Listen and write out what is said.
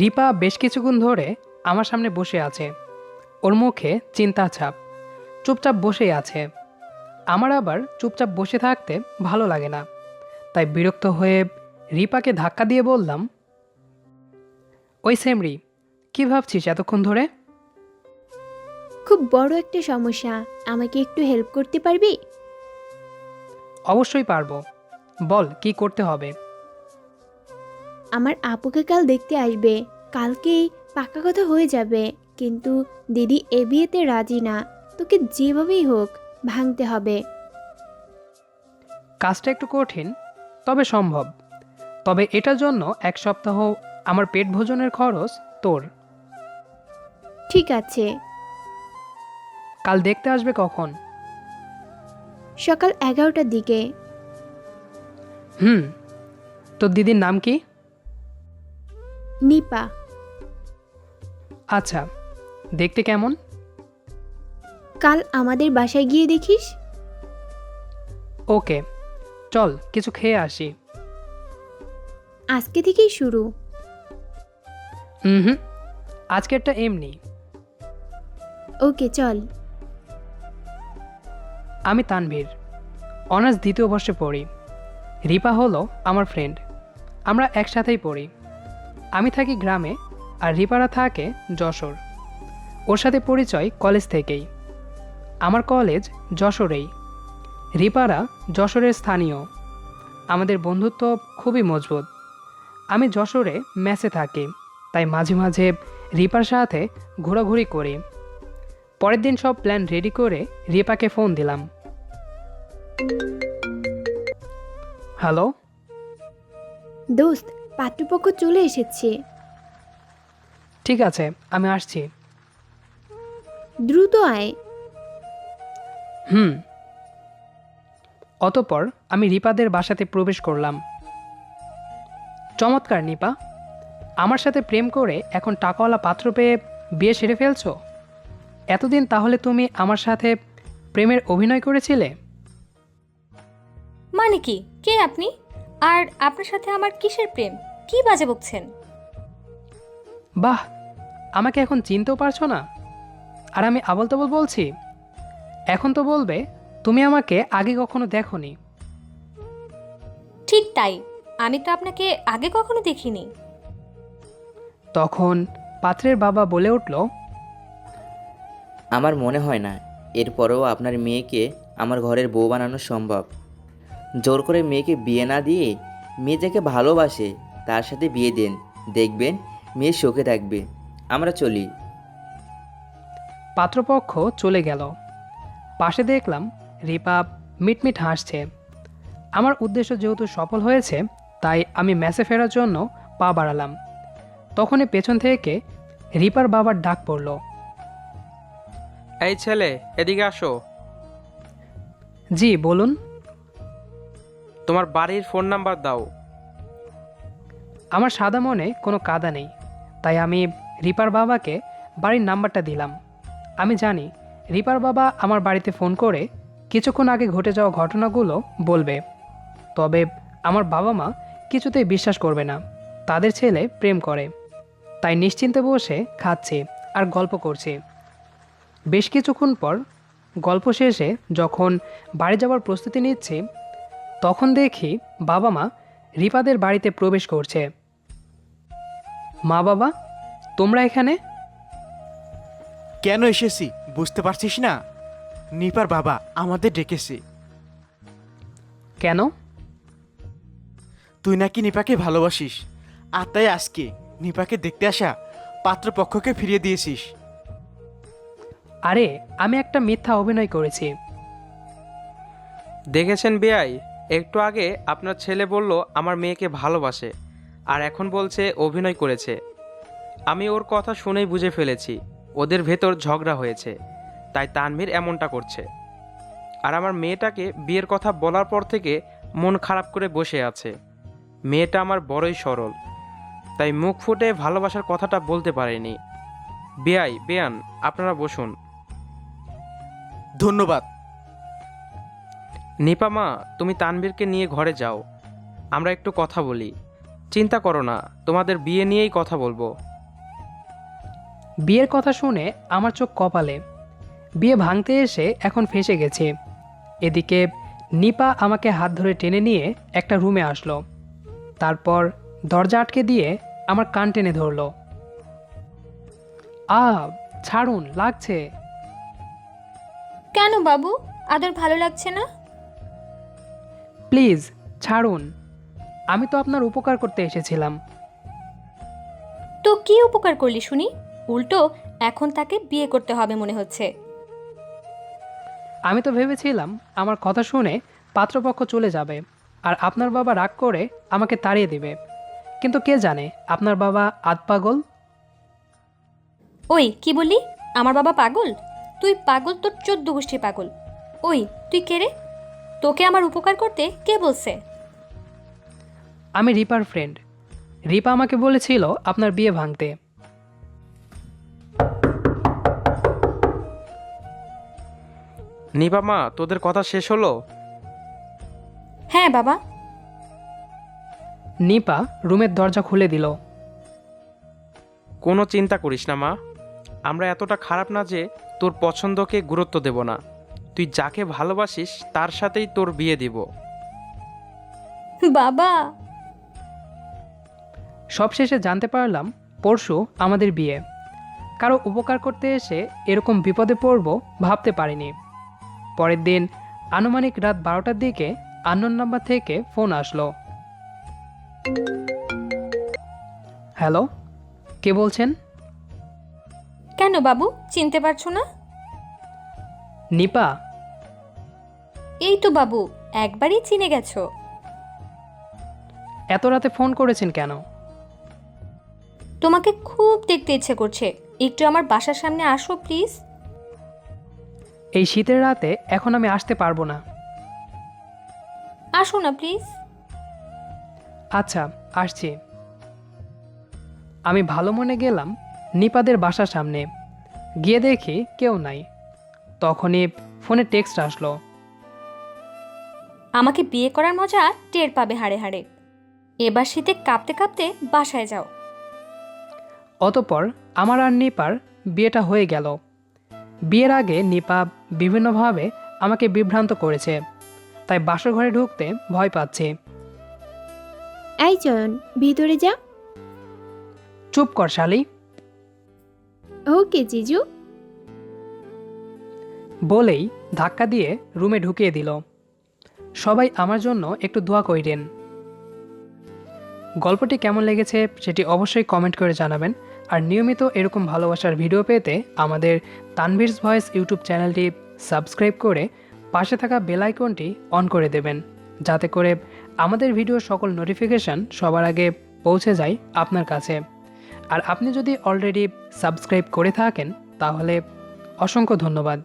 রিপা বেশ কিছুক্ষণ ধরে আমার সামনে বসে আছে। ওর মুখে চিন্তা ছাপ, চুপচাপ বসেই আছে। আমার আবার চুপচাপ বসে থাকতে ভালো লাগে না, তাই বিরক্ত হয়ে রিপাকে ধাক্কা দিয়ে বললাম, ওই সেমরি, কি ভাবছিস এতক্ষণ ধরে? খুব বড় একটা সমস্যা, আমাকে একটু হেল্প করতে পারবি? অবশ্যই পারবো, বল কি করতে হবে। আমার আপুকে কাল দেখতে আসবে, কালকেই পাকা কথা হয়ে যাবে, কিন্তু দিদি এ বিয়েতে রাজি না। তোকে যেভাবেই হোক ভাঙতে হবে। কাজটা একটু কঠিন, তবে সম্ভব। তবে এটার জন্য 1 সপ্তাহ আমার পেট ভোজনের খরচ তোর। ঠিক আছে। কাল দেখতে আসবে কখন? সকাল 11টার দিকে। হুম, তোর দিদির নাম কি? নিপা। আচ্ছা, দেখতে কেমন? কাল আমাদের বাসায় গিয়ে দেখিস। ওকে, চল কিছু খেয়ে আসি। আজকে থেকেই শুরু। হুম, আজকেরটা এমনি। ওকে চল। আমি তানভীর, অনার্স 2য় বর্ষে পড়ি। রিপা হলো আমার ফ্রেন্ড, আমরা একসাথেই পড়ি। আমি থাকি গ্রামে, আর রিপারা থাকে যশোর। ওর সাথে পরিচয় কলেজ থেকেই। আমার কলেজ যশোরেই, রিপারা যশোরের স্থানীয়। আমাদের বন্ধুত্ব খুবই মজবুত। আমি যশোরে মেসে থাকি, তাই মাঝে মাঝে রিপার সাথে ঘোরাঘুরি করি। পরের দিন সব প্ল্যান রেডি করে রিপাকে ফোন দিলাম। হ্যালো। দোস্ত, পাত্রপক্ষ চলে এসেছে। ঠিক আছে, আমি আসছি। দ্রুত আয়। হুম। অতঃপর আমি রিপাদের বাসাতে প্রবেশ করলাম। চমৎকার নিপা, আমার সাথে প্রেম করে এখন টাকাওয়ালা পাত্র পেয়ে বিয়ে সেরে ফেলছো। এতদিন তাহলে তুমি আমার সাথে প্রেমের অভিনয় করেছিলে? মানে কি, কে আপনি? আর আপনার সাথে আমার কিসের প্রেম? কি বাজে বকছেন? বাহ, আমাকে এখন চিনতেও পারছো না? আর আমি আবোল তাবোল বলছি? এখন তো বলবে তুমি আমাকে আগে কখনো দেখোনি। ঠিক তাই, আমি তো আপনাকে আগে কখনো দেখিনি। তখন পাত্রের বাবা বলে উঠল, আমার মনে হয় না এরপরেও আপনার মেয়েকে আমার ঘরের বউ বানানো সম্ভব। জোর করে মেয়েকে বিয়ে না দিয়ে মেয়ে যাকে ভালোবাসে তার সাথে বিয়ে দেন, দেখবেন মেয়ে সুখে থাকবে। আমরা চলি। পাত্রপক্ষ চলে গেল। পাশে দেখলাম রিপা মিটমিট হাসছে। আমার উদ্দেশ্য যেহেতু সফল হয়েছে, তাই আমি মেসে ফেরার জন্য পা বাড়ালাম। তখনই পেছন থেকে রিপার বাবার ডাক পড়ল। এই ছেলে, এদিকে আসো। জি বলুন। তোমার বাড়ির ফোন নাম্বার দাও। আমার সাদা মনে কোনো কাদা নেই, তাই আমি রিপার বাবাকে বাড়ির নাম্বারটা দিলাম। আমি জানি রিপার বাবা আমার বাড়িতে ফোন করে কিছুক্ষণ আগে ঘটে যাওয়া ঘটনাগুলো বলবে। তবে আমার বাবা মা কিছুতেই বিশ্বাস করবে না তাদের ছেলে প্রেম করে। তাই নিশ্চিন্তে বসে খাচ্ছি আর গল্প করছি। বেশ কিছুক্ষণ পর গল্প শেষে যখন বাড়ি যাওয়ার প্রস্তুতি নিচ্ছি, তখন দেখি বাবা মা রিপাদের বাড়িতে প্রবেশ করছে। মা বাবা, তোমরা এখানে? কেন এসেছি বুঝতে পারছিস না? নিপার বাবা আমাদের ডেকেছে। কেন? তুই নাকি নিপাকে ভালোবাসিস, আর তাই আজকে নিপাকে দেখতে আসা পাত্রপক্ষকে ফিরিয়ে দিয়েছিস। আরে, আমি একটা মিথ্যা অভিনয় করেছি। দেখেছেন বেয়াই, একটু আগে আপনার ছেলে বলল আমার মেয়েকে ভালোবাসে, আর এখন বলছে অভিনয় করেছে। আমি ওর কথা শুনেই বুঝে ফেলেছি ওদের ভেতর ঝগড়া হয়েছে, তাই তানভীর এমনটা করছে। আর আমার মেয়েটাকে বিয়ের কথা বলার পর থেকে মন খারাপ করে বসে আছে। মেয়েটা আমার বড়ই সরল, তাই মুখ ফুটে ভালোবাসার কথাটা বলতে পারেনি। বেয়াই, বেয়ান, আপনারা বসুন। ধন্যবাদ। নিপা মা, তুমি তানভীরকে নিয়ে ঘরে যাও, আমরা একটু কথা বলি। চিন্তা করো না, তোমাদের বিয়ে নিয়েই কথা বলবো। বিয়ের কথা শুনে আমার চোখ কপালে। বিয়ে ভাঙতে এসে এখন ফেঁসে গেছে। এদিকে নিপা আমাকে হাত ধরে টেনে নিয়ে একটা রুমে আসলো। তারপর দরজা আটকে দিয়ে আমার কান টেনে ধরলো। ছাড়ুন, লাগছে। কেন বাবু, আদর ভালো লাগছে না? প্লিজ ছাড়ুন, আমি তো আপনার উপকার করতে এসেছিলাম। তো কি উপকার করলি শুনি? উল্টো এখন তাকে বিয়ে করতে হবে মনে হচ্ছে। আমি তো ভেবেছিলাম আমার কথা শুনে পাত্রপক্ষ চলে যাবে আর আপনার বাবা রাগ করে আমাকে তাড়িয়ে দেবে, কিন্তু কে জানে আপনার বাবা আধ পাগল। ওই কি বললি? আমার বাবা পাগল? তুই পাগল, তোর 14 গোষ্ঠী পাগল। ওই তুই কে রে? তোকে আমার উপকার করতে কে বলছে? আমি রিপার ফ্রেন্ড। রিপা আমাকে বলেছিল আপনার বিয়ে ভাঙতে। নিপা মা, তোদের কথা শেষ হলো? হ্যাঁ বাবা। নিপা রুমের দরজা খুলে দিল। কোনো চিন্তা করিস না মা, আমরা এতটা খারাপ না যে তোর পছন্দকে গুরুত্ব দেব না। তুই যাকে ভালোবাসিস তার সাথেই তোর বিয়ে দিব। বাবা, সবশেষে জানতে পারলাম পরশু আমাদের বিয়ে। কারো উপকার করতে এসে এরকম বিপদে পড়ব ভাবতে পারিনি। পরের দিন আনুমানিক রাত 12টার দিকে আননোন নাম্বার থেকে ফোন আসলো। হ্যালো, কে বলছেন? কেন বাবু, চিনতে পারছো না? নিপা। এই তো বাবু, একবারই চিনে গেছো। এত রাতে ফোন করেছেন কেন? তোমাকে খুব দেখতে ইচ্ছে করছে, একটু আমার বাসার সামনে আসো প্লিজ। এই শীতের রাতে এখন আমি আসতে পারবো না। আসো না প্লিজ। আচ্ছা, আসছি। আমি ভালো মনে গেলাম নিপাদের বাসার সামনে। গিয়ে দেখি কেউ নাই। তখনই ফোনে টেক্সট আসলো। আমাকে বিয়ে করার মজা টের পাবে হাড়ে হাড়ে। এবার শীতে কাঁপতে কাঁপতে বাসায় যাও। অতঃপর আমার আর নিপার বিয়েটা হয়ে গেল। বিয়ের আগে নিপা বিভিন্নভাবে আমাকে বিভ্রান্ত করেছে, তাই বাসর ঘরে ঢুকতে ভয় পাচ্ছি। এই চয়ন, ভিতরে যা। চুপ কর শালি, ওকে জিজু। বলেই ধাক্কা দিয়ে রুমে ঢুকিয়ে দিল। সবাই আমার জন্য একটু দোয়া কইরেন। গল্পটি কেমন লেগেছে সেটি অবশ্যই কমেন্ট করে জানাবেন। আর নিয়মিত এরকম ভালোবাসার ভিডিও পেতে আমাদের তানভীরস ভয়েস ইউটিউব চ্যানেলটি সাবস্ক্রাইব করে পাশে থাকা বেল আইকনটি অন করে দেবেন, যাতে করে আমাদের ভিডিওর সকল নোটিফিকেশান সবার আগে পৌঁছে যায় আপনার কাছে। আর আপনি যদি অলরেডি সাবস্ক্রাইব করে থাকেন তাহলে অসংখ্য ধন্যবাদ।